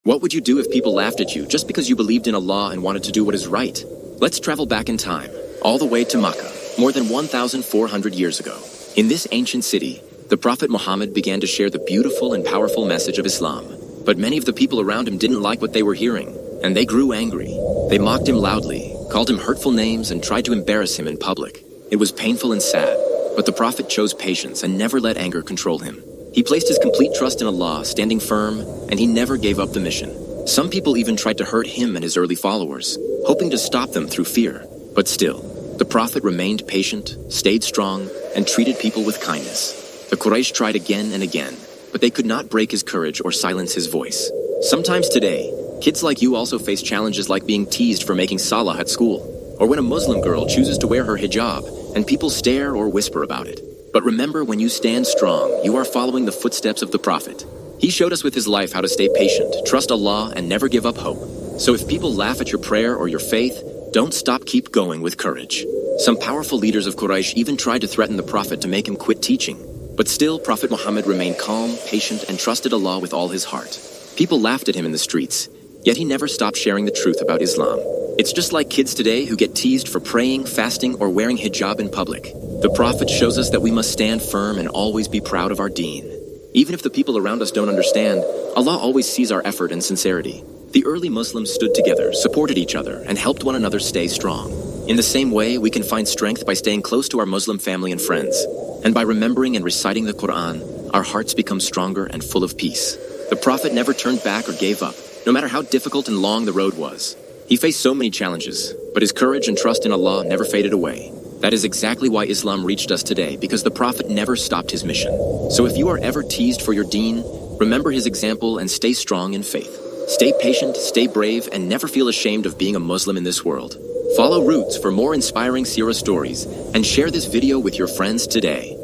What would you do if people laughed at you just because you believed in Allah and wanted to do what is right? Let's travel back in time, all the way to Makkah, more than 1,400 years ago. In this ancient city, the Prophet Muhammad began to share the beautiful and powerful message of Islam. But many of the people around him didn't like what they were hearing, and they grew angry. They mocked him loudly, called him hurtful names, and tried to embarrass him in public. It was painful and sad, but the Prophet chose patience and never let anger control him. He placed his complete trust in Allah, standing firm, and he never gave up the mission. Some people even tried to hurt him and his early followers, hoping to stop them through fear. But still, the Prophet remained patient, stayed strong, and treated people with kindness. The Quraysh tried again and again, but they could not break his courage or silence his voice. Sometimes today, kids like you also face challenges like being teased for making salah at school, or when a Muslim girl chooses to wear her hijab and people stare or whisper about it. But remember, when you stand strong, you are following the footsteps of the Prophet. He showed us with his life how to stay patient, trust Allah, and never give up hope. So if people laugh at your prayer or your faith, don't stop, keep going with courage. Some powerful leaders of Quraysh even tried to threaten the Prophet to make him quit teaching. But still, Prophet Muhammad remained calm, patient, and trusted Allah with all his heart. People laughed at him in the streets, yet he never stopped sharing the truth about Islam. It's just like kids today who get teased for praying, fasting, or wearing hijab in public. The Prophet shows us that we must stand firm and always be proud of our deen. Even if the people around us don't understand, Allah always sees our effort and sincerity. The early Muslims stood together, supported each other, and helped one another stay strong. In the same way, we can find strength by staying close to our Muslim family and friends. And by remembering and reciting the Quran, our hearts become stronger and full of peace. The Prophet never turned back or gave up, no matter how difficult and long the road was. He faced so many challenges, but his courage and trust in Allah never faded away. That is exactly why Islam reached us today, because the Prophet never stopped his mission. So if you are ever teased for your deen, remember his example and stay strong in faith. Stay patient, stay brave, and never feel ashamed of being a Muslim in this world. Follow Roots for more inspiring seerah stories, and share this video with your friends today.